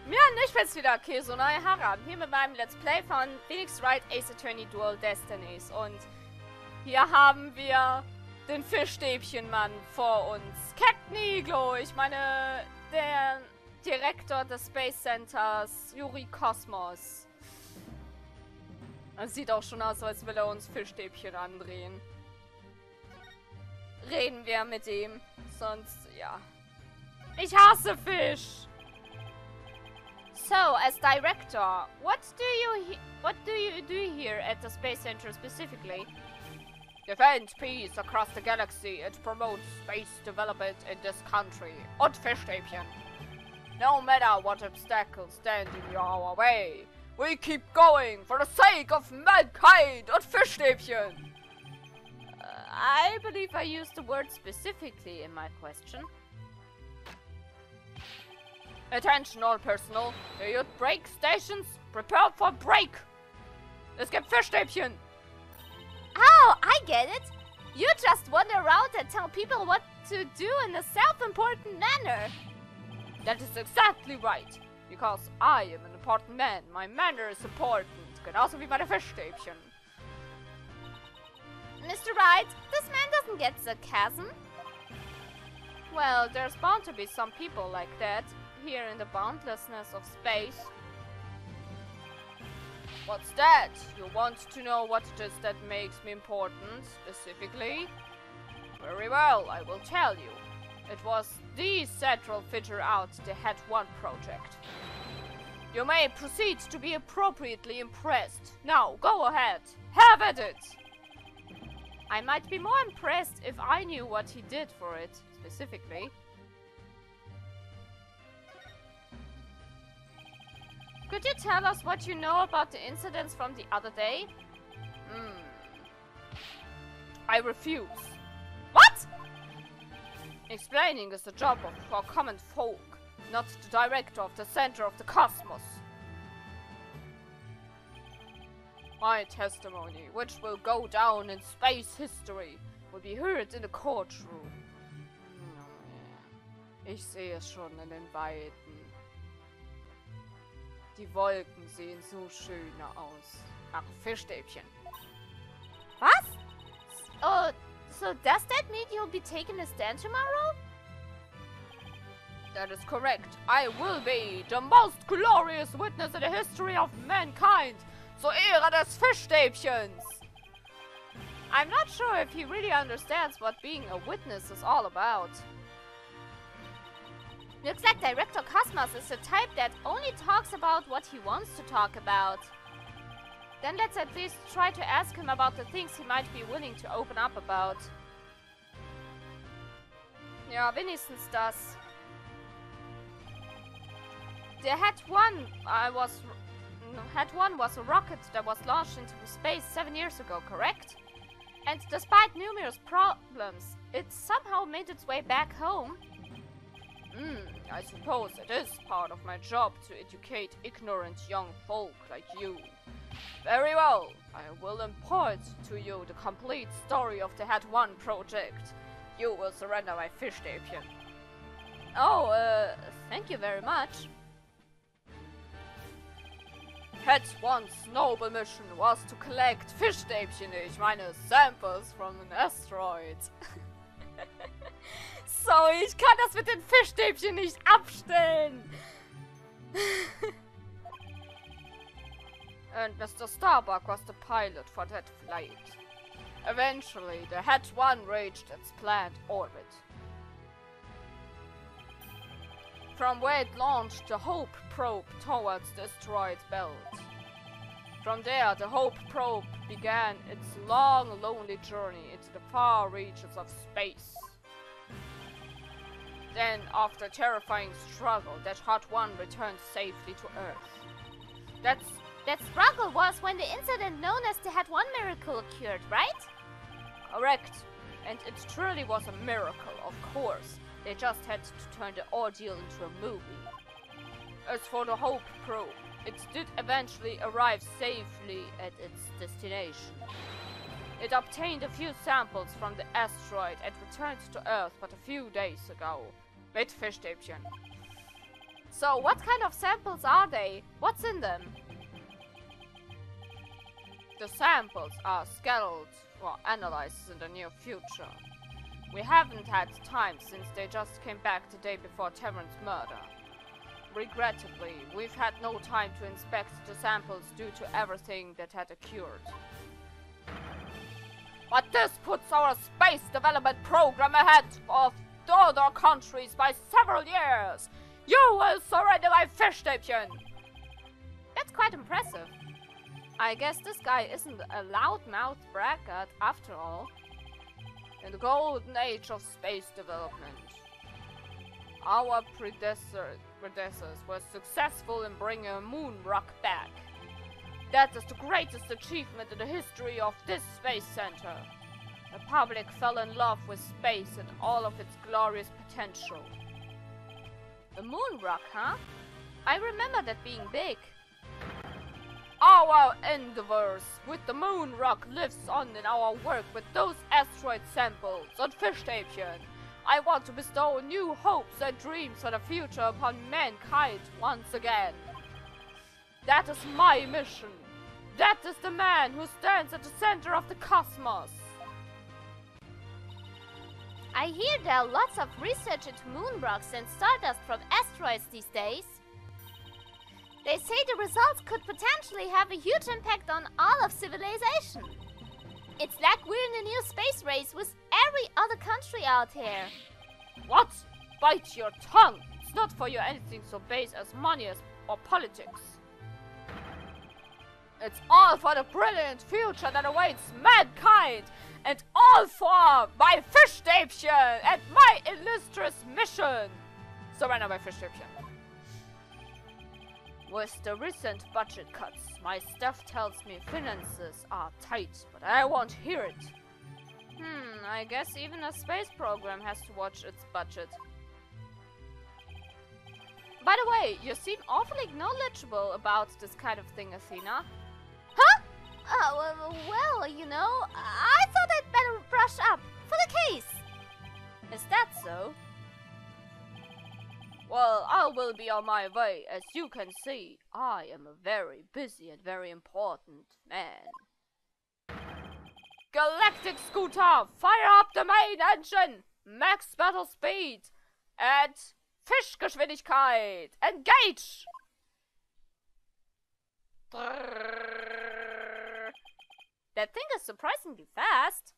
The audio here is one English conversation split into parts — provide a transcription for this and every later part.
Ja, ich bin's wieder, Kesonai Haram, hier mit meinem Let's Play von Wright, Ace Attorney Dual Destinies. Und hier haben wir den Fischstäbchenmann vor uns. Captain Iglo, ich meine, der Direktor des Space Centers, Yuri Kosmos. Es sieht auch schon aus, als will er uns Fischstäbchen andrehen. Reden wir mit ihm, sonst, ja. Ich hasse Fisch! So, as director, what do you do here at the Space Center specifically? Defend peace across the galaxy and promote space development in this country. Und Fischstäbchen. No matter what obstacles stand in our way, we keep going for the sake of mankind. Und Fischstäbchen. I believe I used the word specifically in my question. Attention all personnel, do you break stations? Prepare for break! Es gibt Fischstäbchen! Oh, I get it! You just wander around and tell people what to do in a self-important manner! That is exactly right! Because I am an important man, my manner is important, genauso wie meine Fischstäbchen. Mr. Wright, this man doesn't get sarcasm. Well, there's bound to be some people like that. Here in the boundlessness of space. What's that? You want to know what it is that makes me important, specifically? Very well, I will tell you. It was the central figure out the Head 1 project. You may proceed to be appropriately impressed. Now, go ahead. Have at it! I might be more impressed if I knew what he did for it, specifically. Could you tell us what you know about the incidents from the other day? I refuse. What? Explaining is the job for common folk, not the director of the center of the cosmos. My testimony, which will go down in space history, will be heard in the courtroom. Ich sehe es schon in den Weiten. Die Wolken sehen so schön aus. Ach, Fischstäbchen. Was? Oh, so does that mean you'll be taking a stand tomorrow? That is correct. I will be the most glorious witness in the history of mankind. Zur Ehre des Fischstäbchens. I'm not sure if he really understands what being a witness is all about. Looks like Director Cosmos is the type that only talks about what he wants to talk about. Then let's at least try to ask him about the things he might be willing to open up about. Ja, wenigstens das. Der Head 1 was a rocket that was launched into space 7 years ago, correct? And despite numerous problems, it somehow made its way back home. I suppose it is part of my job to educate ignorant young folk like you. Very well, I will impart to you the complete story of the Head 1 project. You will surrender my Fischstäbchen. Oh, thank you very much. Head 1's noble mission was to collect Fischstäbchen, ich meine samples from an asteroid. So, ich kann das mit den Fischstäbchen nicht abstellen. And Mr. Starbuck was the pilot for that flight. Eventually, the Head 1 reached its planned orbit. From where it launched the Hope probe towards the asteroid belt. From there, the Hope probe began its long, lonely journey into the far reaches of space. Then, after a terrifying struggle, that Head 1 returned safely to Earth. That struggle was when the incident known as the Head 1 miracle occurred, right? Correct. And it truly was a miracle, of course. They just had to turn the ordeal into a movie. As for the Hope probe, it did eventually arrive safely at its destination. It obtained a few samples from the asteroid and returned to Earth but a few days ago. Mit Fischstäbchen. So, what kind of samples are they? What's in them? The samples are scheduled for analysis in the near future. We haven't had time since they just came back the day before Terran's murder. Regrettably, we've had no time to inspect the samples due to everything that had occurred. But this puts our space development program ahead of the other countries by several years! You will surrender my Fischstäbchen! That's quite impressive. I guess this guy isn't a loudmouth braggart after all. In the golden age of space development, our predecessors were successful in bringing a moon rock back. That is the greatest achievement in the history of this space center. The public fell in love with space and all of its glorious potential. A moon rock, huh? I remember that being big. Our endeavors with the moon rock lives on in our work with those asteroid samples on Fischstäbchen. I want to bestow new hopes and dreams for the future upon mankind once again. That is my mission. That is the man who stands at the center of the cosmos. I hear there are lots of research into moon rocks and stardust from asteroids these days. They say the results could potentially have a huge impact on all of civilization. It's like we're in a new space race with every other country out here. What? Bite your tongue! It's not for you anything so base as money or politics. It's all for the brilliant future that awaits mankind, and all for my Fischstäbchen and my illustrious mission. Surrender my Fischstäbchen. With the recent budget cuts, my staff tells me finances are tight, but I won't hear it. I guess even a space program has to watch its budget. By the way, you seem awfully knowledgeable about this kind of thing, Athena. Huh? Well, you know, I thought I'd better brush up for the case. Is that so? Well, I will be on my way. As you can see, I am a very busy and very important man. Galactic Scooter, fire up the main engine! Max battle speed! And Fischgeschwindigkeit! Engage! That thing is surprisingly fast.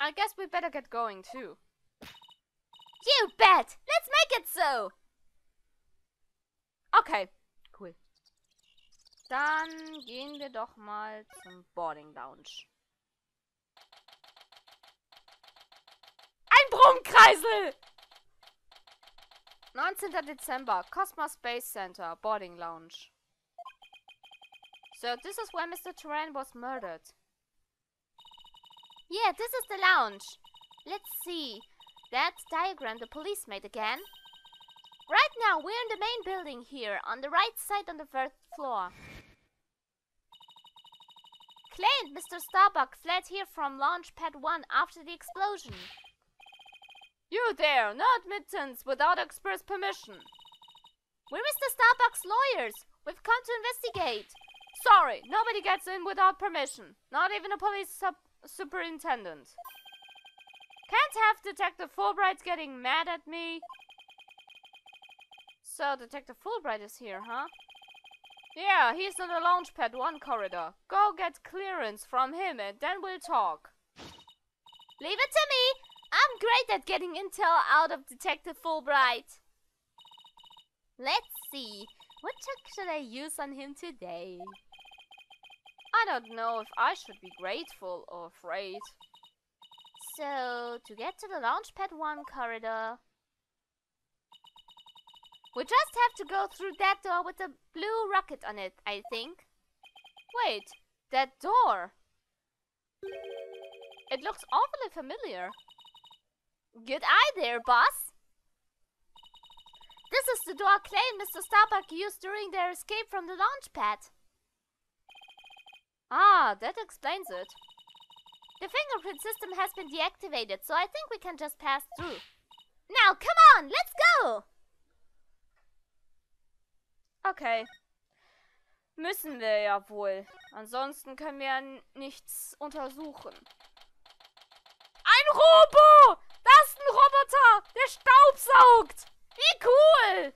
I guess we better get going too. You bet! Let's make it so! Okay, cool. Dann gehen wir doch mal zum Boarding Lounge. Ein Brummkreisel! 19. Dezember, Cosmos Space Center, Boarding Lounge. So this is where Mr. Terran was murdered. Yeah, this is the lounge. Let's see. That diagram the police made again. Right now, we're in the main building here, on the right side on the first floor. Clay and Mr. Starbuck fled here from launch pad 1 after the explosion. You there, no admittance without express permission. We're Mr. Starbuck's lawyers. We've come to investigate. Sorry, nobody gets in without permission. Not even a police superintendent. Can't have Detective Fulbright getting mad at me. So, Detective Fulbright is here, huh? Yeah, he's in the Launchpad 1 corridor. Go get clearance from him and then we'll talk. Leave it to me! I'm great at getting intel out of Detective Fulbright. Let's see. What trick should I use on him today? I don't know if I should be grateful or afraid. So, to get to the Launchpad 1 corridor, we just have to go through that door with the blue rocket on it, I think. Wait, that door? It looks awfully familiar. Good eye there, boss. This is the door Clay and Mr. Starbuck used during their escape from the launch pad. Ah, that explains it. The fingerprint system has been deactivated, so I think we can just pass through. Now, come on, let's go! Okay. Müssen wir ja wohl. Ansonsten können wir ja nichts untersuchen. Ein Robo! Das ist ein Roboter! Der staubsaugt! Wie cool!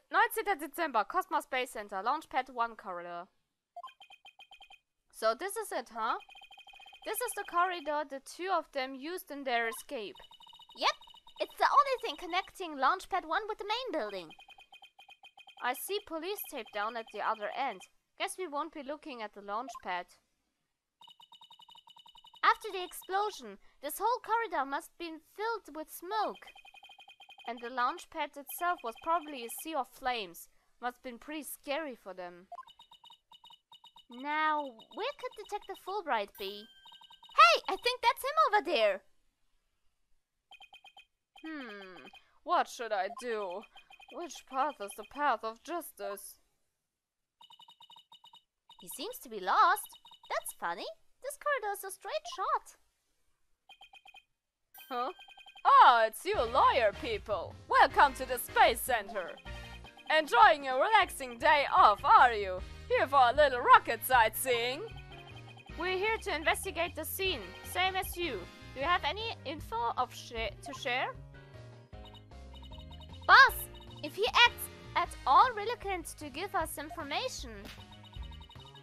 19. Dezember, Cosmos Space Center, Launchpad 1 corridor. So this is it, huh? This is the corridor the two of them used in their escape. Yep, it's the only thing connecting Launchpad 1 with the main building. I see police tape down at the other end. Guess we won't be looking at the launchpad. After the explosion, this whole corridor must have been filled with smoke. And the launchpad itself was probably a sea of flames. Must have been pretty scary for them. Now, where could Detective Fulbright be? Hey, I think that's him over there. What should I do? Which path is the path of justice? He seems to be lost. That's funny. This corridor is a straight shot. Huh? Ah, it's you lawyer people. Welcome to the Space Center. Enjoying a relaxing day off, are you? Here for a little rocket sightseeing? We're here to investigate the scene, same as you. Do you have any info to share? Boss, if he acts at all reluctant to give us information,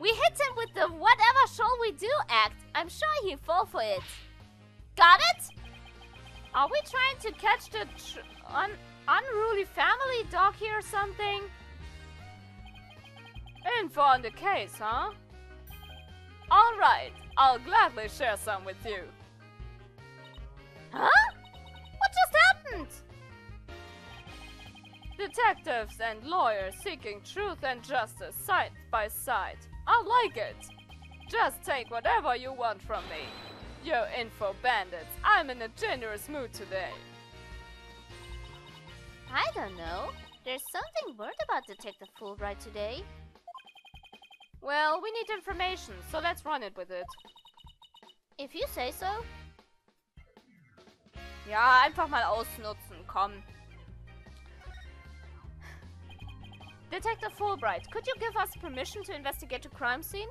we hit him with the whatever shall we do act. I'm sure he'll fall for it. Got it? Are we trying to catch the unruly family dog here or something? Info on the case, huh? Alright, I'll gladly share some with you. Huh? What just happened? Detectives and lawyers seeking truth and justice side by side. I like it. Just take whatever you want from me. Yo, info bandits, I'm in a generous mood today. I don't know. There's something weird about Detective Fulbright today. Well, we need information, so let's run it with it. If you say so. Ja, einfach mal ausnutzen, komm. Detective Fulbright, could you give us permission to investigate a crime scene?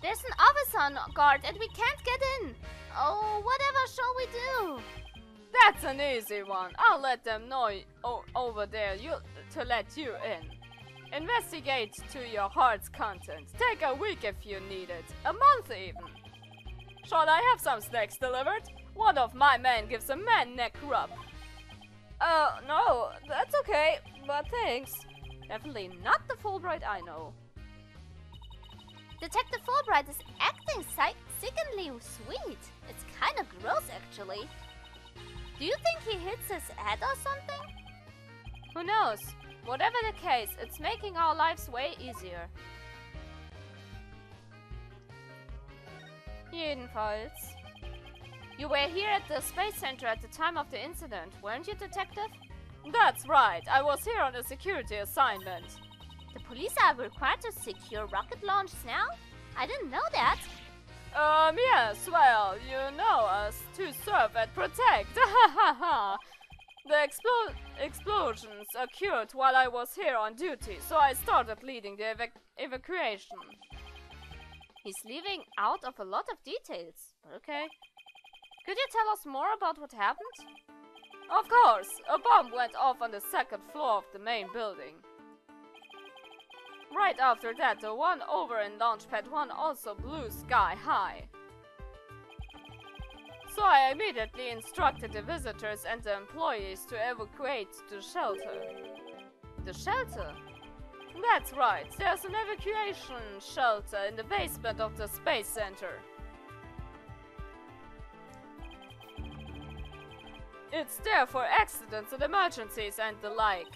There's an officer on guard and we can't get in. Oh, whatever shall we do? That's an easy one. I'll let them know over there to let you in. Investigate to your heart's content. Take a week if you need it. A month even. Shall I have some snacks delivered? One of my men gives a man neck rub. No, that's okay, but thanks. Definitely not the Fulbright I know. Detective Fulbright is acting sickeningly sweet. It's kind of gross, actually. Do you think he hits his head or something? Who knows? Whatever the case, it's making our lives way easier. Jedenfalls. You were here at the Space Center at the time of the incident, weren't you, Detective? That's right. I was here on a security assignment. The police are required to secure rocket launches now? I didn't know that. Yes, well, you know us to serve and protect. The explosions occurred while I was here on duty, so I started leading the evacuation. He's leaving out of a lot of details, but okay. Could you tell us more about what happened? Of course, a bomb went off on the second floor of the main building. Right after that, the one over in Launchpad 1 also blew sky high. So I immediately instructed the visitors and the employees to evacuate the shelter. The shelter? That's right, there's an evacuation shelter in the basement of the Space Center. It's there for accidents and emergencies and the like.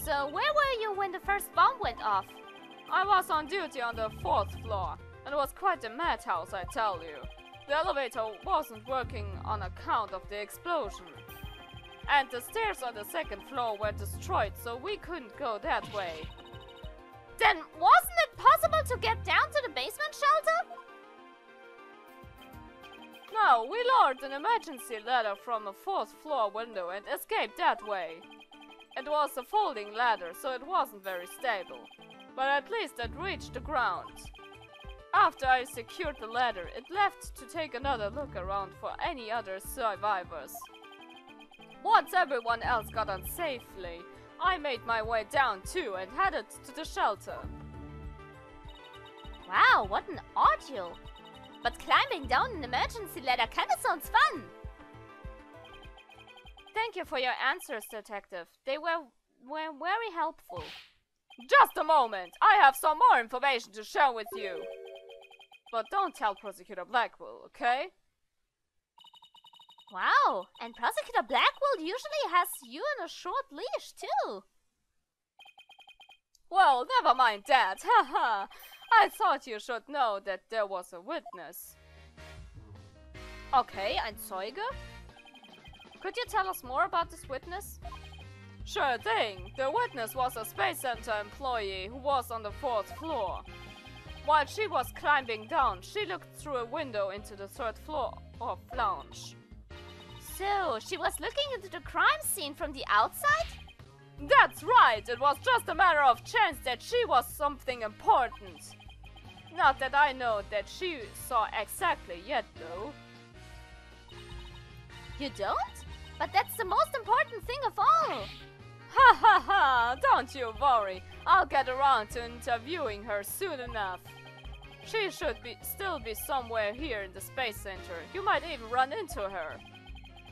So where were you when the first bomb went off? I was on duty on the 4th floor, and it was quite a madhouse, I tell you. The elevator wasn't working on account of the explosion. And the stairs on the 2nd floor were destroyed, so we couldn't go that way. Then wasn't it possible to get down to the basement shelter? No, we lowered an emergency ladder from a 4th floor window and escaped that way. It was a folding ladder, so it wasn't very stable. But at least it reached the ground. After I secured the ladder, it left to take another look around for any other survivors. Once everyone else got on safely, I made my way down too and headed to the shelter. Wow, what an ordeal! But climbing down an emergency ladder kinda sounds fun! Thank you for your answers, Detective. They were very helpful. Just a moment! I have some more information to share with you. But don't tell Prosecutor Blackwell, okay? Wow, and Prosecutor Blackwell usually has you on a short leash too. Well, never mind that, haha. I thought you should know that there was a witness. Okay, ein Zeuge? Could you tell us more about this witness? Sure thing. The witness was a Space Center employee who was on the 4th floor. While she was climbing down, she looked through a window into the 3rd floor of lounge. So, she was looking into the crime scene from the outside? That's right! It was just a matter of chance that she was something important. Not that I know that she saw exactly yet, though. You don't? But that's the most important thing of all! Ha ha ha! Don't you worry. I'll get around to interviewing her soon enough. She should still be somewhere here in the Space Center. You might even run into her.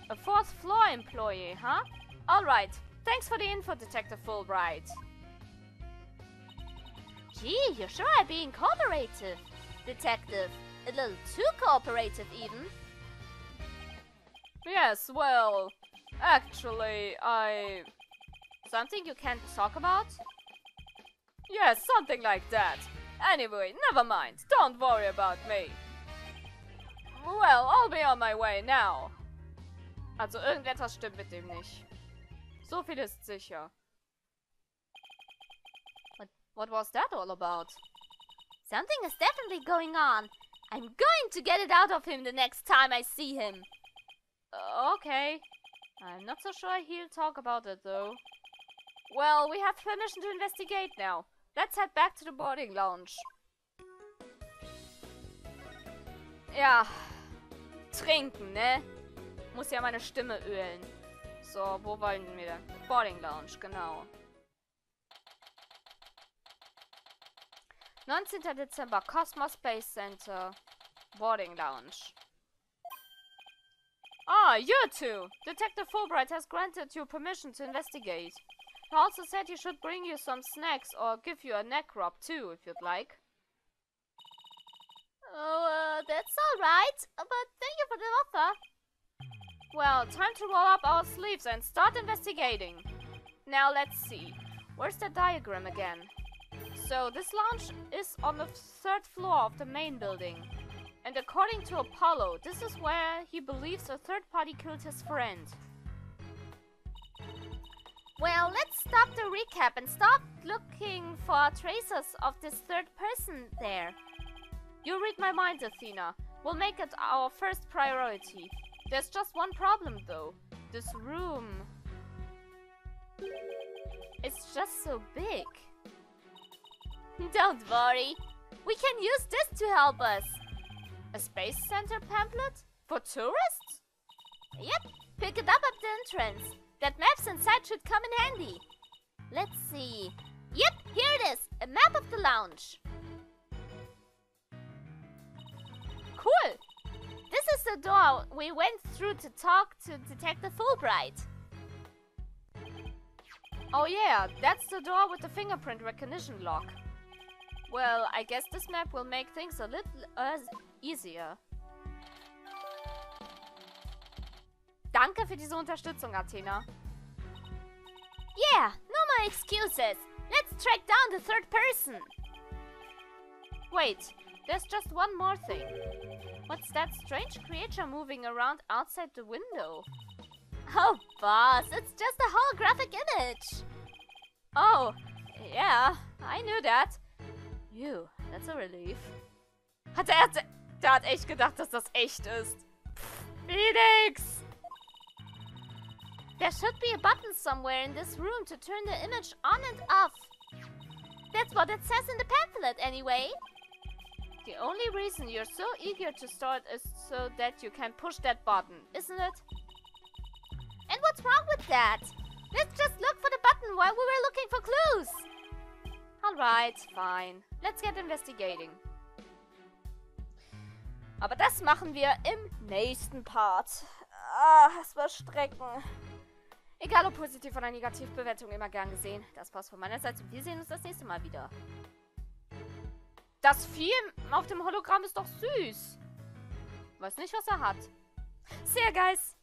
A 4th floor employee, huh? Alright. Thanks for the info, Detective Fulbright. Gee, you sure are being cooperative, Detective. A little too cooperative, even. Yes, well, actually, Something you can't talk about? Yes, something like that. Anyway, never mind. Don't worry about me. Well, I'll be on my way now. Also, irgendetwas stimmt mit dem nicht. So viel ist sicher. What was that all about? Something is definitely going on. I'm going to get it out of him the next time I see him. Okay. I'm not so sure he'll talk about it, though. Well, we have permission to investigate now. Let's head back to the boarding lounge. Ja. Trinken, ne? Muss ja meine Stimme ölen. So, wo wollen wir denn? Boarding Lounge, genau. 19. Dezember, Cosmos Space Center. Boarding Lounge. Ah, you two! Detective Fulbright has granted you permission to investigate. He also said he should bring you some snacks or give you a neck rub too, if you'd like. Oh, that's alright, but thank you for the offer. Well, time to roll up our sleeves and start investigating. Now let's see. Where's the diagram again? So, this lounge is on the 3rd floor of the main building. And according to Apollo, this is where he believes a third party killed his friend. Well, let's stop the recap and start looking for traces of this third person there. You read my mind, Athena. We'll make it our first priority. There's just one problem, though. This room... It's just so big. Don't worry. We can use this to help us. A Space Center pamphlet? For tourists? Yep. Pick it up at the entrance. That maps inside should come in handy. Let's see. Yep, here it is. A map of the lounge. Cool. This is the door we went through to talk to Detective Fulbright. Oh yeah, that's the door with the fingerprint recognition lock. Well, I guess this map will make things a little easier. Danke für diese Unterstützung, Athena. Yeah, no more excuses. Let's track down the third person. Wait, there's just one more thing. What's that strange creature moving around outside the window? Oh, boss, it's just a holographic image. Oh, yeah, I knew that. Phew, that's a relief. Der hat echt gedacht, dass das echt ist. Phoenix! There should be a button somewhere in this room to turn the image on and off. That's what it says in the pamphlet anyway. The only reason you're so eager to start is so that you can push that button, isn't it? And what's wrong with that? Let's just look for the button while we were looking for clues. Alright, fine. Let's get investigating. Aber das machen wir im nächsten Part. Es war Strecken. Egal ob positiv oder negativ, Bewertung immer gern gesehen. Das war's von meiner Seite und wir sehen uns das nächste Mal wieder. Das Vieh auf dem Hologramm ist doch süß. Weiß nicht, was er hat. See ya, guys.